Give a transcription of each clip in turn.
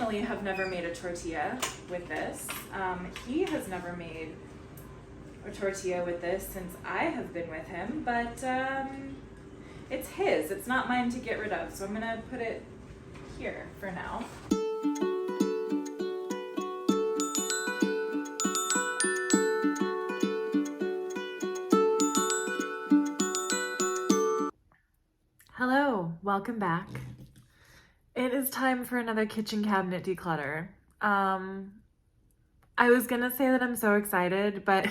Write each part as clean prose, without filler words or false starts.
personally have never made a tortilla with this. He has never made a tortilla with this since I have been with him, but it's his. It's not mine to get rid of, so I'm gonna put it here for now. Hello, welcome back. It is time for another kitchen cabinet declutter. I was gonna say that I'm so excited, but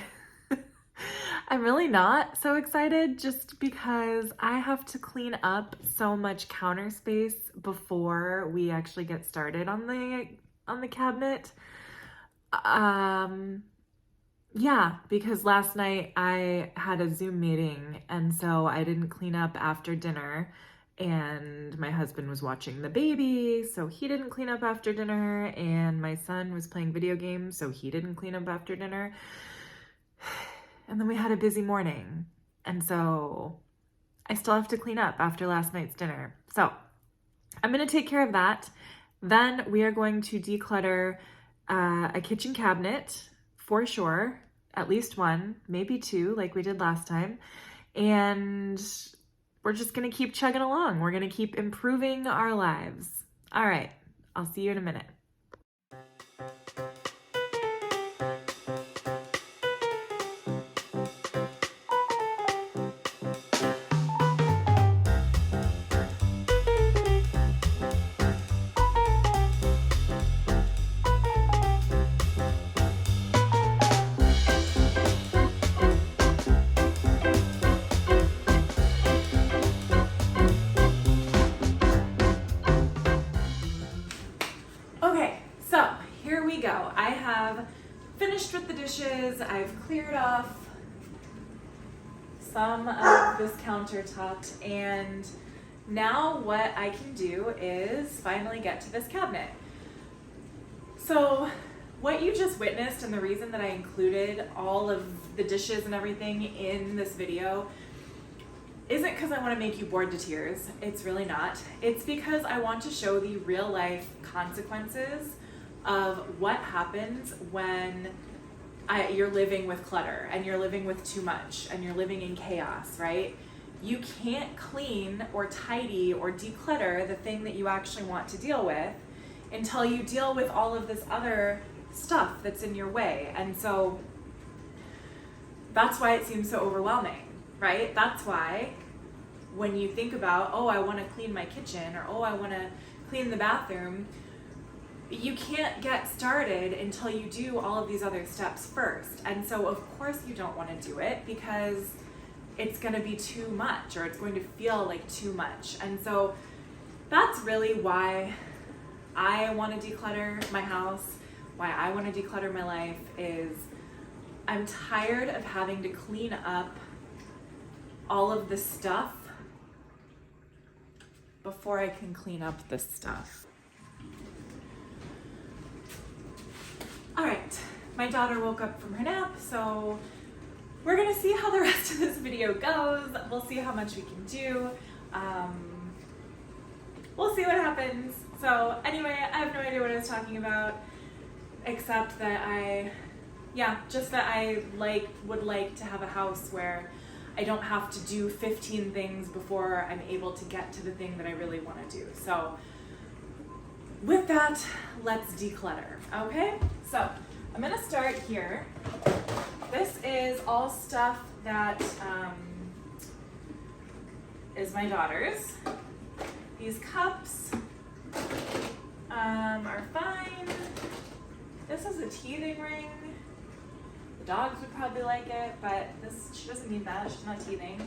I'm really not so excited just because I have to clean up so much counter space before we actually get started on the cabinet. Yeah, because last night I had a Zoom meeting and so I didn't clean up after dinner, and my husband was watching the baby, so he didn't clean up after dinner, and my son was playing video games, so he didn't clean up after dinner. And then we had a busy morning, and so I still have to clean up after last night's dinner. So I'm going to take care of that. Then we are going to declutter a kitchen cabinet for sure, at least one, maybe two, like we did last time. And we're just going to keep chugging along. We're going to keep improving our lives. All right, I'll see you in a minute. Go. I have finished with the dishes. I've cleared off some of this countertop, and now what I can do is finally get to this cabinet. So what you just witnessed, and the reason that I included all of the dishes and everything in this video, isn't because I want to make you bored to tears. It's really not. It's because I want to show the real life consequences of what happens when you're living with clutter and you're living with too much and you're living in chaos, right? You can't clean or tidy or declutter the thing that you actually want to deal with until you deal with all of this other stuff that's in your way. And so that's why it seems so overwhelming, right? That's why when you think about, oh, I want to clean my kitchen, or oh, I want to clean the bathroom, you can't get started until you do all of these other steps first. And so of course you don't want to do it because it's going to be too much, or it's going to feel like too much. And so that's really why I want to declutter my house, why I want to declutter my life, is I'm tired of having to clean up all of the stuff before I can clean up the stuff. All right, my daughter woke up from her nap, so we're gonna see how the rest of this video goes. We'll see how much we can do. We'll see what happens. So anyway, I have no idea what I was talking about, except that I would like to have a house where I don't have to do 15 things before I'm able to get to the thing that I really want to do. So with that, let's declutter, okay? So I'm gonna start here. This is all stuff that is my daughter's. These cups are fine. This is a teething ring. The dogs would probably like it, but she doesn't need that, she's not teething.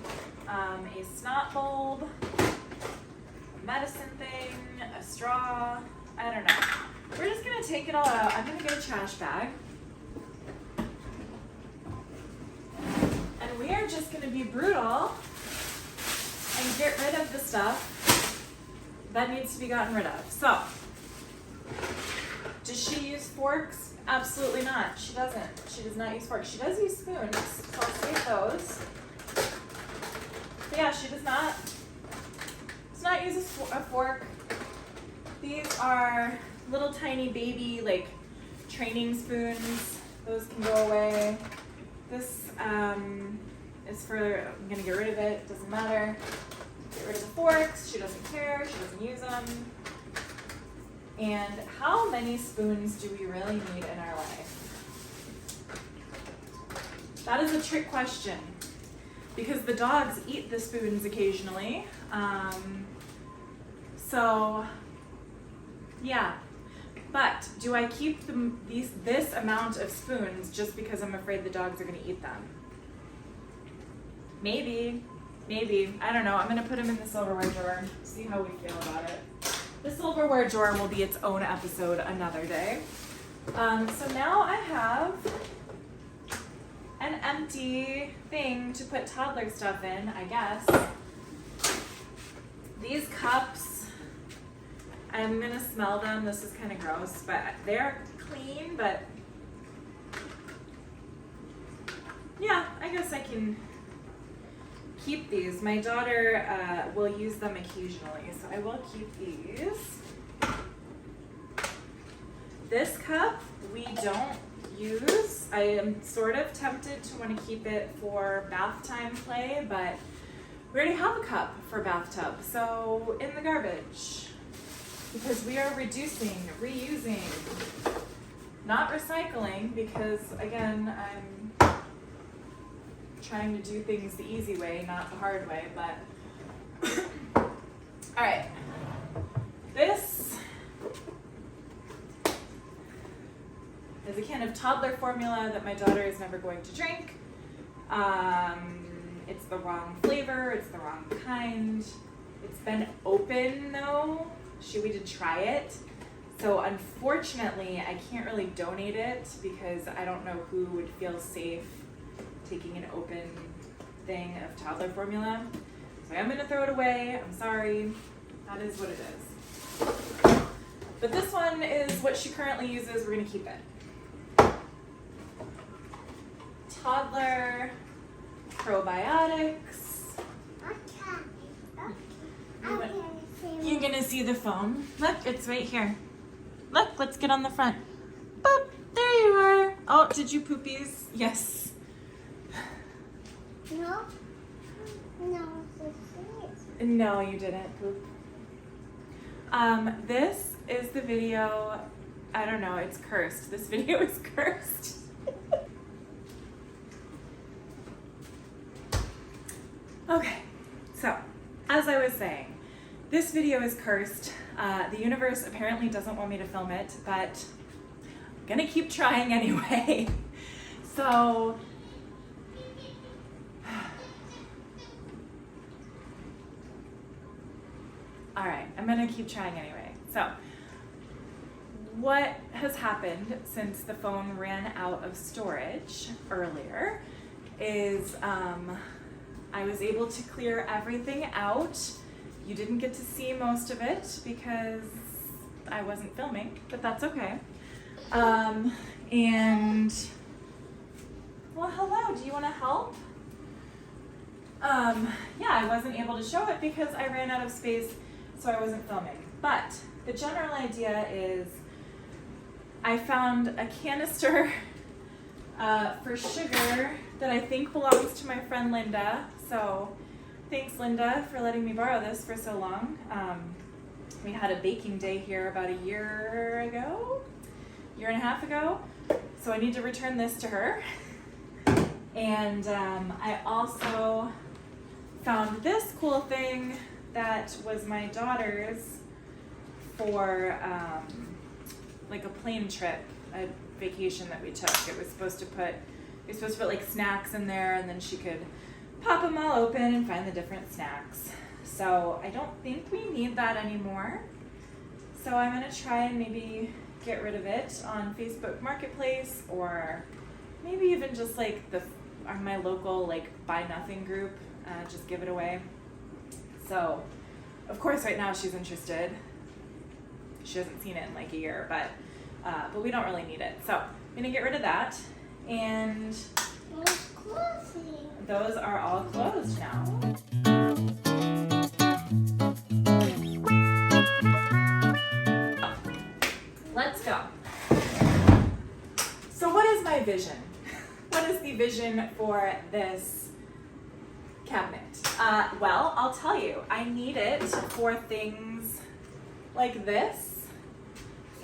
A snot bulb, a medicine thing, a straw, I don't know. We're just gonna take it all out. I'm gonna get a trash bag. And we are just gonna be brutal and get rid of the stuff that needs to be gotten rid of. So, does she use forks? Absolutely not. She doesn't. She does not use forks. She does use spoons, so I'll save those. But yeah, she does not use a fork. These are little tiny baby like training spoons. Those can go away. This is for, I'm gonna get rid of it, doesn't matter. Get rid of the forks, she doesn't care, she doesn't use them. And how many spoons do we really need in our life? That is a trick question because the dogs eat the spoons occasionally. So yeah, but do I keep this amount of spoons just because I'm afraid the dogs are gonna eat them? Maybe, I don't know. I'm gonna put them in the silverware drawer, see how we feel about it. The silverware drawer will be its own episode another day. So now I have an empty thing to put toddler stuff in, I guess. These cups, I'm gonna smell them. This is kind of gross, but they're clean, but yeah, I guess I can keep these. My daughter will use them occasionally, so I will keep these. This cup we don't use. I am sort of tempted to want to keep it for bath time play, but we already have a cup for bathtub, so in the garbage. Because we are reducing, reusing, not recycling, because again, I'm trying to do things the easy way, not the hard way, but all right. This is a can of toddler formula that my daughter is never going to drink. It's the wrong flavor, it's the wrong kind. It's been open though. We did try it. So unfortunately, I can't really donate it because I don't know who would feel safe taking an open thing of toddler formula. So I'm gonna throw it away. I'm sorry. That is what it is. But this one is what she currently uses. We're gonna keep it. Toddler probiotics. You're gonna see the phone. Look, it's right here. Look, let's get on the front. Boop, there you are. Oh, did you poopies? Yes. No. No, you didn't poop. This is the video, I don't know, it's cursed. This video is cursed. Okay, so as I was saying, this video is cursed. The universe apparently doesn't want me to film it, but I'm gonna keep trying anyway. So, all right, I'm gonna keep trying anyway. So, what has happened since the phone ran out of storage earlier is I was able to clear everything out. You didn't get to see most of it because I wasn't filming, but that's okay. And, well, hello, do you want to help? Yeah, I wasn't able to show it because I ran out of space, so I wasn't filming. But the general idea is I found a canister for sugar that I think belongs to my friend Linda. So thanks, Linda, for letting me borrow this for so long. We had a baking day here about a year and a half ago. So I need to return this to her. And I also found this cool thing that was my daughter's for like a plane trip, a vacation that we took. It was supposed to put like snacks in there, and then she could pop them all open and find the different snacks. So I don't think we need that anymore. So I'm gonna try and maybe get rid of it on Facebook Marketplace, or maybe even just like on my local like buy nothing group, just give it away. So of course right now she's interested. She hasn't seen it in like a year, but we don't really need it. So I'm gonna get rid of that, and those are all closed now. let's go. So what is my vision? What is the vision for this cabinet? Well, I'll tell you, I need it for things like this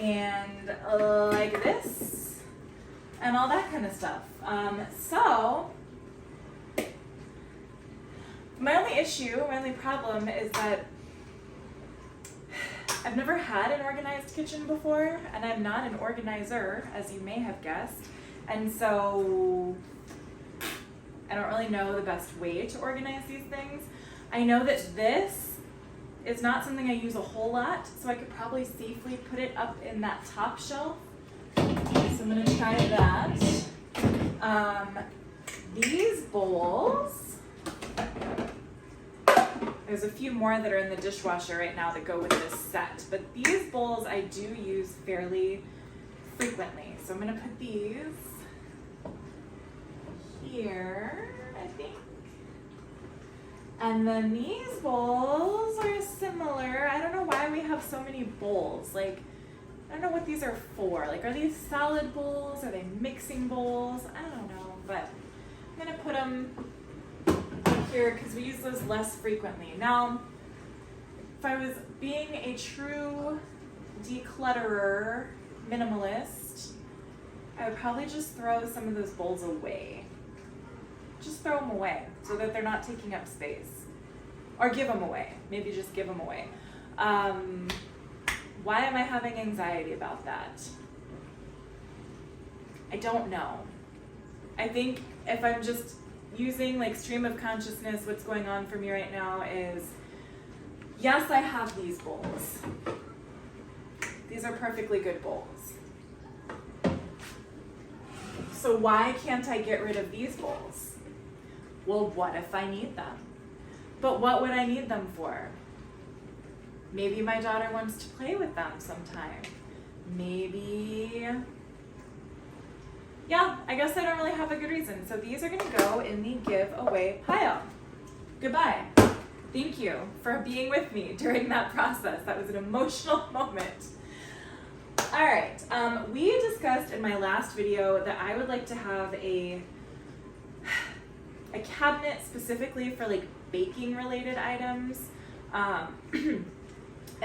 and like this and all that kind of stuff. So my only problem is that I've never had an organized kitchen before, and I'm not an organizer, as you may have guessed, and so I don't really know the best way to organize these things. I know that this is not something I use a whole lot, so I could probably safely put it up in that top shelf. So I'm going to try that. These bowls, there's a few more that are in the dishwasher right now that go with this set, but these bowls I do use fairly frequently. So I'm going to put these here, I think. And then these bowls are similar. I don't know why we have so many bowls. Like, I don't know what these are for. Like, are these salad bowls? Are they mixing bowls? I don't know, but I'm gonna put them here because we use those less frequently. Now, if I was being a true declutterer, minimalist, I would probably just throw some of those bowls away. Just throw them away so that they're not taking up space. Or give them away. Maybe just give them away. Why am I having anxiety about that? I don't know. I think if I'm just using like stream of consciousness, what's going on for me right now is, yes, I have these bowls. These are perfectly good bowls. So why can't I get rid of these bowls? Well, what if I need them? But what would I need them for? Maybe my daughter wants to play with them sometime. Maybe, yeah, I guess I don't really have a good reason. So these are gonna go in the giveaway pile. Goodbye. Thank you for being with me during that process. That was an emotional moment. All right, we discussed in my last video that I would like to have a cabinet specifically for like baking related items. I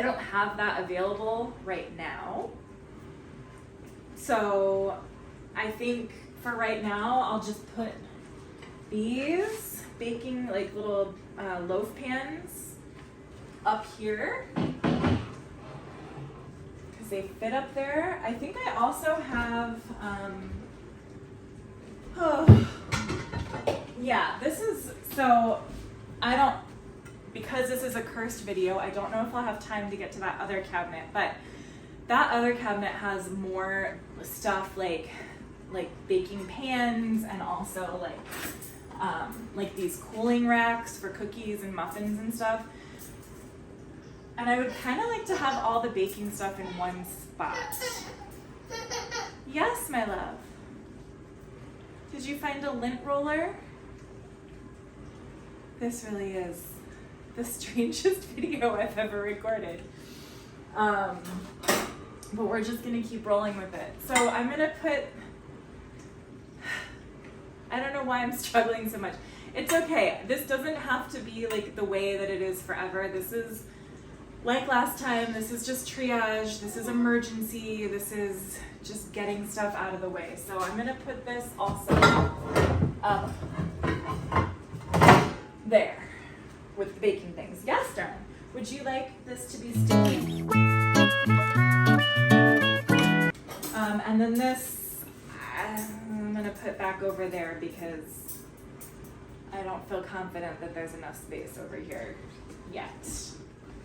don't have that available right now. So I think for right now, I'll just put these baking like little loaf pans up here because they fit up there. I think I also have, yeah, this is, so I don't, because this is a cursed video, I don't know if I'll have time to get to that other cabinet, but that other cabinet has more stuff like baking pans and also like these cooling racks for cookies and muffins and stuff. And I would kind of like to have all the baking stuff in one spot. Yes, my love. Did you find a lint roller? This really is the strangest video I've ever recorded. But we're just gonna keep rolling with it. So I'm gonna put, I don't know why I'm struggling so much. It's okay. This doesn't have to be like the way that it is forever. This is like last time. This is just triage. This is emergency. This is just getting stuff out of the way. So I'm gonna put this also up there with the baking things. Yes, darling. Would you like this to be sticky? And then this, I'm gonna put back over there because I don't feel confident that there's enough space over here yet.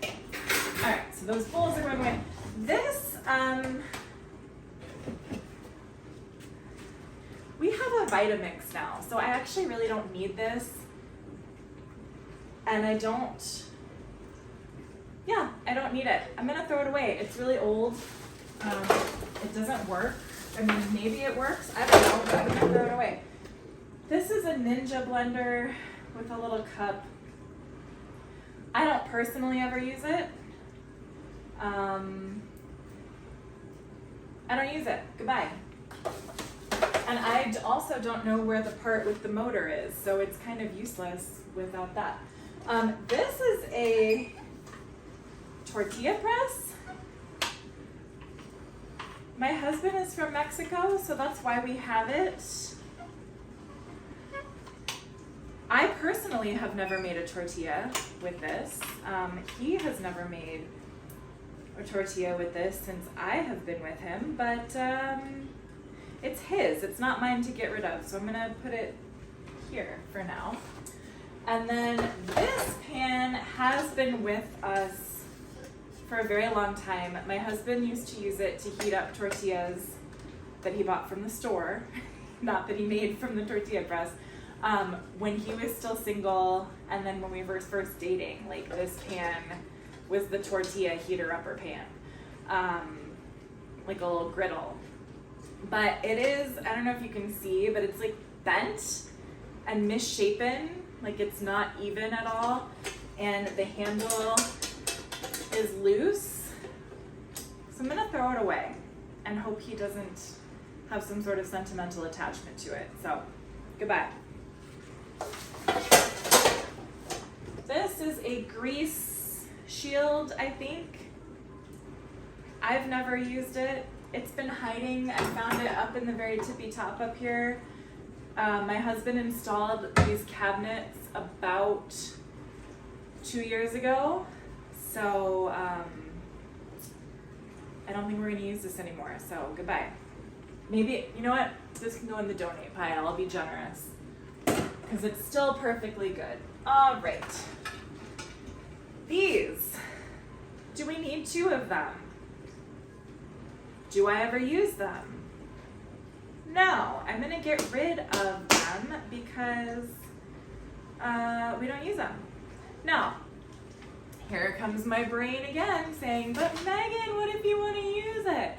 All right, so those bowls are going away. This, we have a Vitamix now, so I actually really don't need this. And I don't need it. I'm gonna throw it away. It's really old. It doesn't work. I mean, maybe it works. I don't know, but I'm gonna throw it away. This is a Ninja blender with a little cup. I don't personally ever use it. I don't use it. Goodbye. And I also don't know where the part with the motor is, so it's kind of useless without that. This is a tortilla press. My husband is from Mexico, so that's why we have it. I personally have never made a tortilla with this. He has never made a tortilla with this since I have been with him, but it's his. It's not mine to get rid of, so I'm gonna put it here for now. And then this pan has been with us for a very long time. My husband used to use it to heat up tortillas that he bought from the store, not that he made from the tortilla press, when he was still single, and then when we were first dating. Like, this pan was the tortilla heater upper pan, like a little griddle. But it is, I don't know if you can see, but it's like bent and misshapen, like it's not even at all, and the handle is loose. So I'm gonna throw it away and hope he doesn't have some sort of sentimental attachment to it. So, goodbye. This is a grease shield, I think. I've never used it. It's been hiding. I found it up in the very tippy top up here. My husband installed these cabinets about 2 years ago. So I don't think we're gonna use this anymore, so goodbye. Maybe, you know what? This can go in the donate pile. I'll be generous, because it's still perfectly good. All right. These, do we need 2 of them? Do I ever use them? No, I'm gonna get rid of them because we don't use them. Now, here comes my brain again saying, but Megan, what if you want to use it?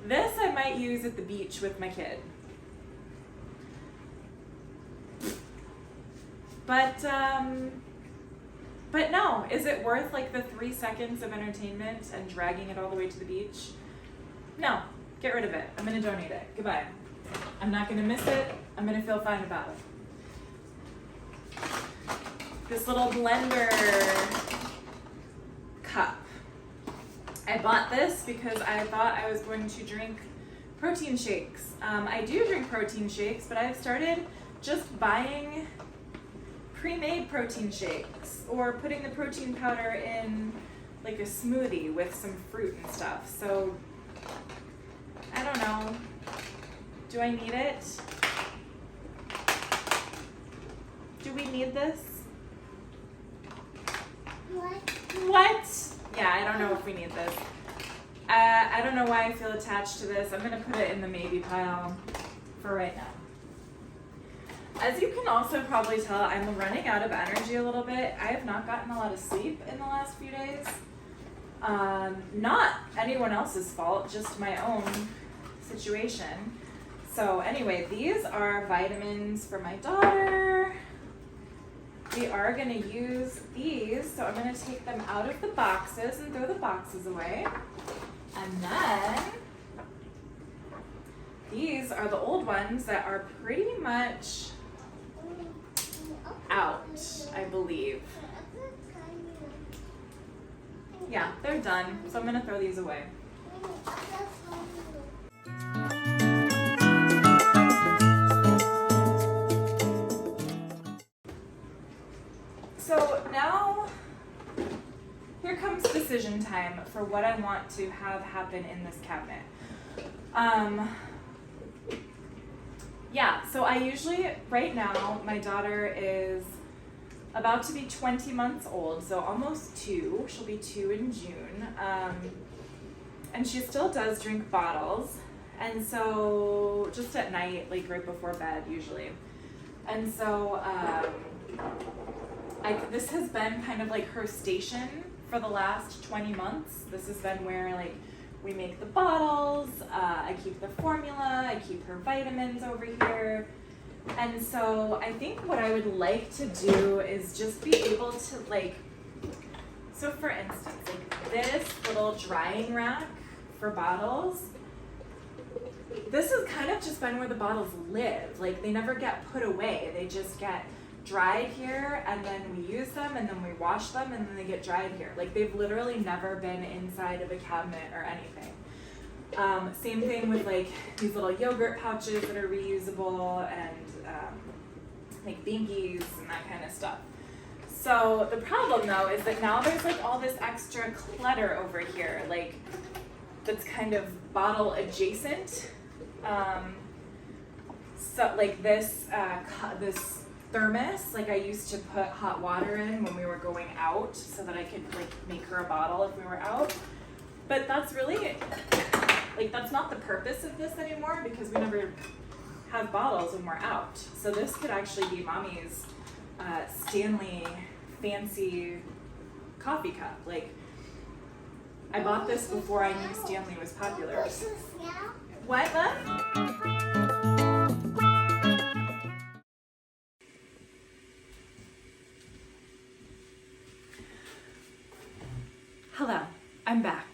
This I might use at the beach with my kid. But no, is it worth like the 3 seconds of entertainment and dragging it all the way to the beach? No, get rid of it. I'm gonna donate it. Goodbye. I'm not gonna miss it. I'm gonna feel fine about it. This little blender cup. I bought this because I thought I was going to drink protein shakes. I do drink protein shakes, but I've started just buying pre-made protein shakes or putting the protein powder in like a smoothie with some fruit and stuff. So I don't know. Do I need it? Do we need this? What? Yeah, I don't know if we need this. I don't know why I feel attached to this. I'm gonna put it in the maybe pile for right now. As you can also probably tell, I'm running out of energy a little bit. I have not gotten a lot of sleep in the last few days. Not anyone else's fault, just my own situation. So anyway, these are vitamins for my daughter. We are gonna use these, so I'm gonna take them out of the boxes and throw the boxes away. And then these are the old ones that are pretty much out, I believe. Yeah, they're done, so I'm gonna throw these away. So now, here comes decision time for what I want to have happen in this cabinet. Yeah, so I usually, right now, my daughter is about to be 20 months old, so almost 2. She'll be 2 in June. And she still does drink bottles. And so, just at night, like right before bed, usually. And so, this has been kind of like her station for the last 20 months. This has been where like we make the bottles, I keep the formula, I keep her vitamins over here. And so I think what I would like to do is just be able to like, so for instance, like this little drying rack for bottles, this has kind of just been where the bottles live. Like they never get put away. They just get dried here, and then we use them, and then we wash them, and then they get dried here. Like they've literally never been inside of a cabinet or anything. Same thing with like these little yogurt pouches that are reusable, and like binkies and that kind of stuff. So the problem though is that now there's like all this extra clutter over here, like that's kind of bottle adjacent. So like this this thermos, like I used to put hot water in when we were going out so that I could like make her a bottle if we were out. But that's really, like that's not the purpose of this anymore because we never have bottles when we're out. So this could actually be Mommy's Stanley fancy coffee cup. Like I bought this before I knew Stanley was popular. What, love? Hello, I'm back.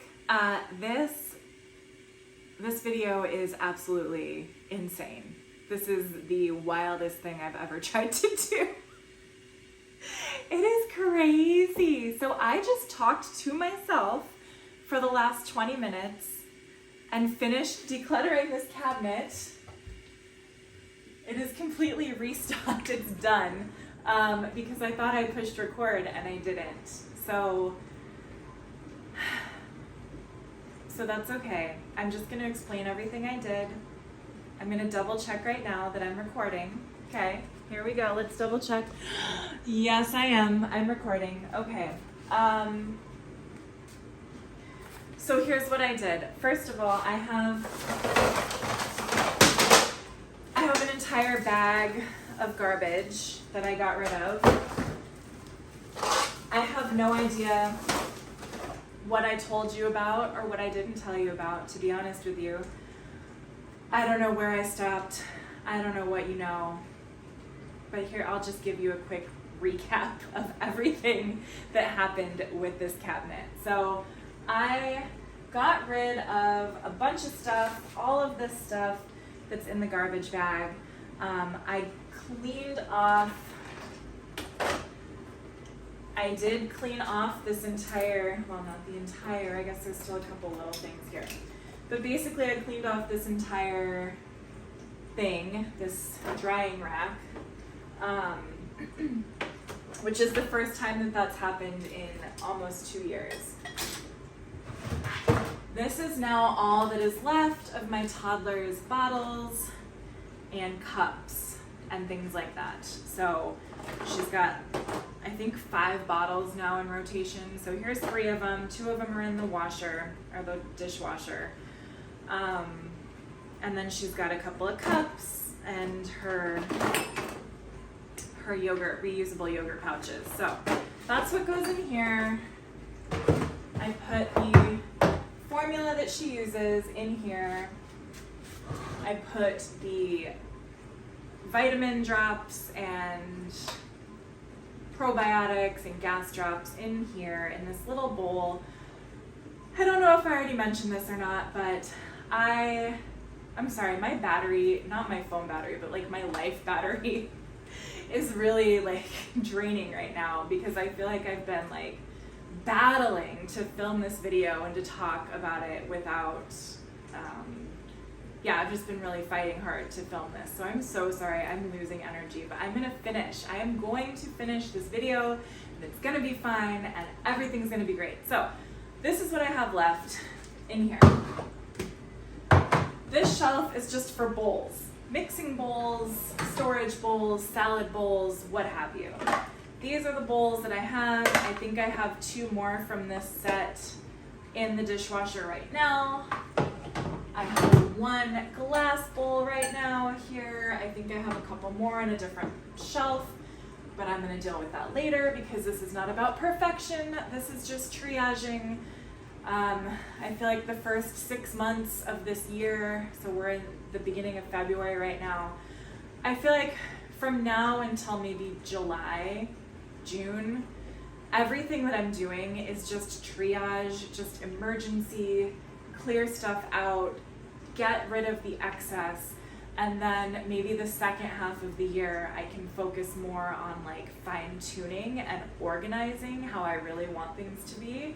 This video is absolutely insane. This is the wildest thing I've ever tried to do. It is crazy. So I just talked to myself for the last 20 minutes and finished decluttering this cabinet. It is completely restocked. It's done because I thought I pushed record and I didn't. So that's okay. I'm just going to explain everything I did. I'm going to double check right now that I'm recording. Okay, here we go. Let's double check. Yes, I am. I'm recording. Okay. So here's what I did. First of all, I have an entire bag of garbage that I got rid of. I have no idea what I told you about or what I didn't tell you about, to be honest with you. I don't know where I stopped. I don't know what you know. But here, I'll just give you a quick recap of everything that happened with this cabinet. So I got rid of a bunch of stuff, all of this stuff that's in the garbage bag. I did clean off this entire, well, not the entire, I guess there's still a couple little things here. But basically I cleaned off this entire thing, this drying rack, which is the first time that that's happened in almost 2 years. This is now all that is left of my toddler's bottles and cups and things like that. So she's got, I think, 5 bottles now in rotation. So here's 3 of them. 2 of them are in the washer, or the dishwasher. And then she's got a couple of cups and her yogurt, reusable yogurt pouches. So that's what goes in here. I put the formula that she uses in here. I put the vitamin drops and probiotics and gas drops in here in this little bowl. I don't know if I already mentioned this or not, but I'm sorry, my battery, not my phone battery, but like my life battery is really like draining right now because I feel like I've been like battling to film this video and to talk about it without, I've just been really fighting hard to film this. So I'm so sorry, I'm losing energy, but I'm gonna finish. I am going to finish this video and it's gonna be fine and everything's gonna be great. So this is what I have left in here. This shelf is just for bowls, mixing bowls, storage bowls, salad bowls, what have you. These are the bowls that I have. I think I have 2 more from this set in the dishwasher right now. I have 1 glass bowl right now here. I think I have a couple more on a different shelf, but I'm gonna deal with that later because this is not about perfection. This is just triaging. I feel like the first 6 months of this year, so we're in the beginning of February right now, I feel like from now until maybe July, June, everything that I'm doing is just triage, just emergency, clear stuff out, get rid of the excess, and then maybe the second half of the year I can focus more on like fine tuning and organizing how I really want things to be.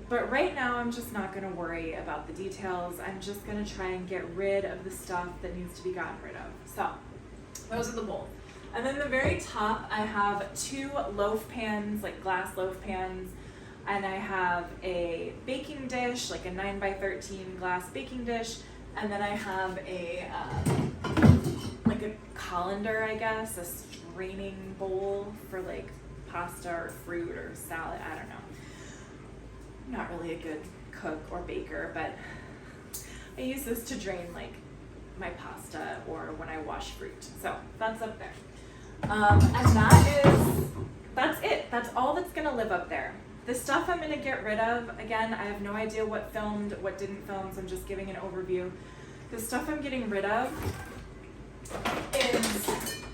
But right now I'm just not going to worry about the details. I'm just going to try and get rid of the stuff that needs to be gotten rid of. So those are the bowls. And then the very top I have 2 loaf pans, like glass loaf pans, and I have a baking dish, like a 9x13 glass baking dish, and then I have a like a colander, I guess, a straining bowl for like pasta or fruit or salad. I don't know. I'm not really a good cook or baker, but I use this to drain like my pasta or when I wash fruit. So that's up there. And that's it. That's all that's gonna live up there. The stuff I'm gonna get rid of, again, I have no idea what filmed, what didn't film, so I'm just giving an overview. The stuff I'm getting rid of is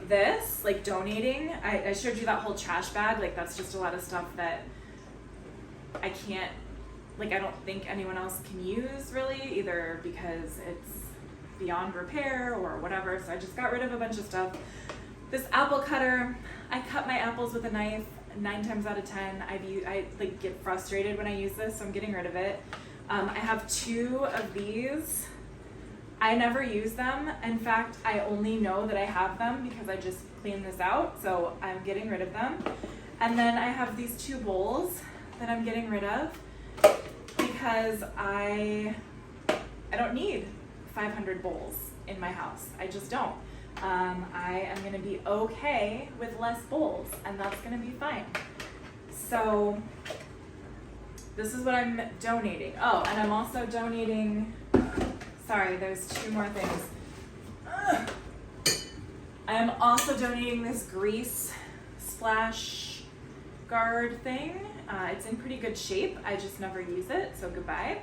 this, like donating. I showed you that whole trash bag, like that's just a lot of stuff that I can't, like I don't think anyone else can use really, either because it's beyond repair or whatever, so I just got rid of a bunch of stuff. This apple cutter, I cut my apples with a knife 9 times out of 10. I like get frustrated when I use this, so I'm getting rid of it. I have 2 of these. I never use them. In fact, I only know that I have them because I just cleaned this out, so I'm getting rid of them. And then I have these 2 bowls that I'm getting rid of because I don't need 500 bowls in my house. I just don't. I am going to be okay with less bowls, and that's going to be fine. So this is what I'm donating. Oh, and I'm also donating, sorry, there's 2 more things. I am also donating this grease splash guard thing. It's in pretty good shape. I just never use it, so goodbye.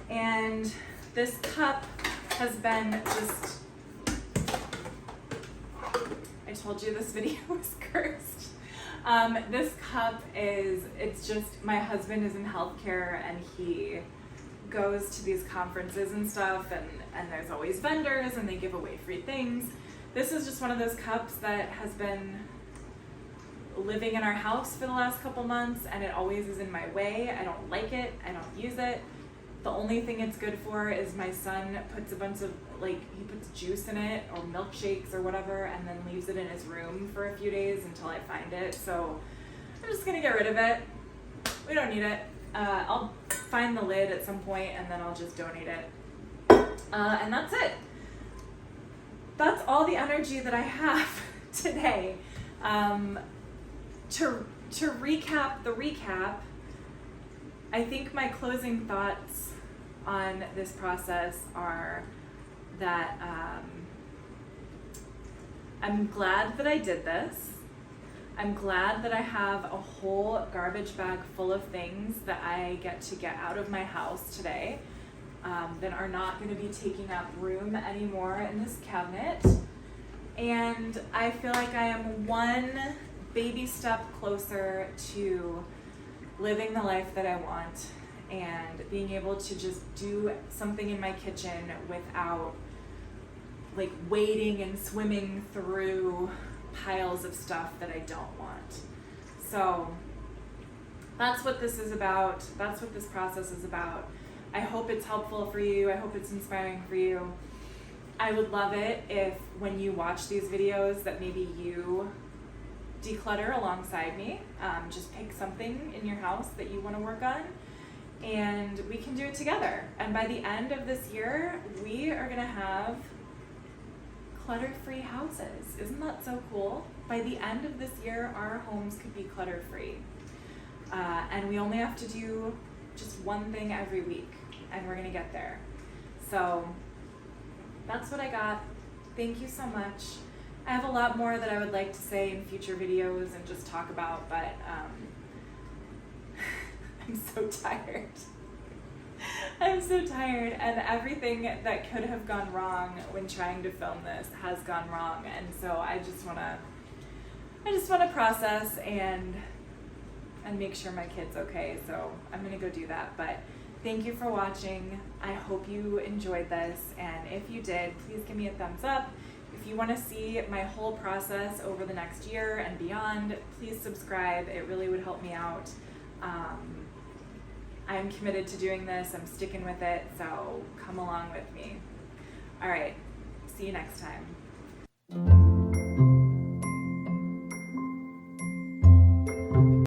And this cup has been just, I told you this video was cursed. This cup it's just, my husband is in healthcare and he goes to these conferences and stuff, and there's always vendors and they give away free things. This is just one of those cups that has been living in our house for the last couple months, and it always is in my way. I don't like it. I don't use it. The only thing it's good for is my son puts a bunch of, like, he puts juice in it or milkshakes or whatever and then leaves it in his room for a few days until I find it. So I'm just gonna get rid of it. We don't need it. I'll find the lid at some point and then I'll just donate it. And that's it. That's all the energy that I have today. To recap the recap, I think my closing thoughts on this process are that I'm glad that I did this. I'm glad that I have a whole garbage bag full of things that I get to get out of my house today that are not going to be taking up room anymore in this cabinet. And I feel like I am one baby step closer to living the life that I want and being able to just do something in my kitchen without like wading and swimming through piles of stuff that I don't want. So that's what this is about. That's what this process is about. I hope it's helpful for you. I hope it's inspiring for you. I would love it if when you watch these videos that maybe you declutter alongside me. Just pick something in your house that you want to work on and we can do it together. And by the end of this year, we are going to have clutter-free houses. Isn't that so cool? By the end of this year, our homes could be clutter-free. And we only have to do just one thing every week and we're going to get there. So that's what I got. Thank you so much. I have a lot more that I would like to say in future videos and just talk about, but I'm so tired. I'm so tired, and everything that could have gone wrong when trying to film this has gone wrong, and so I just want to process and make sure my kid's okay. So I'm gonna go do that. But Thank you for watching. I hope you enjoyed this, and if you did, please give me a thumbs up. If you want to see my whole process over the next year and beyond, please subscribe. It really would help me out. I'm committed to doing this. I'm sticking with it, so come along with me. All right, see you next time.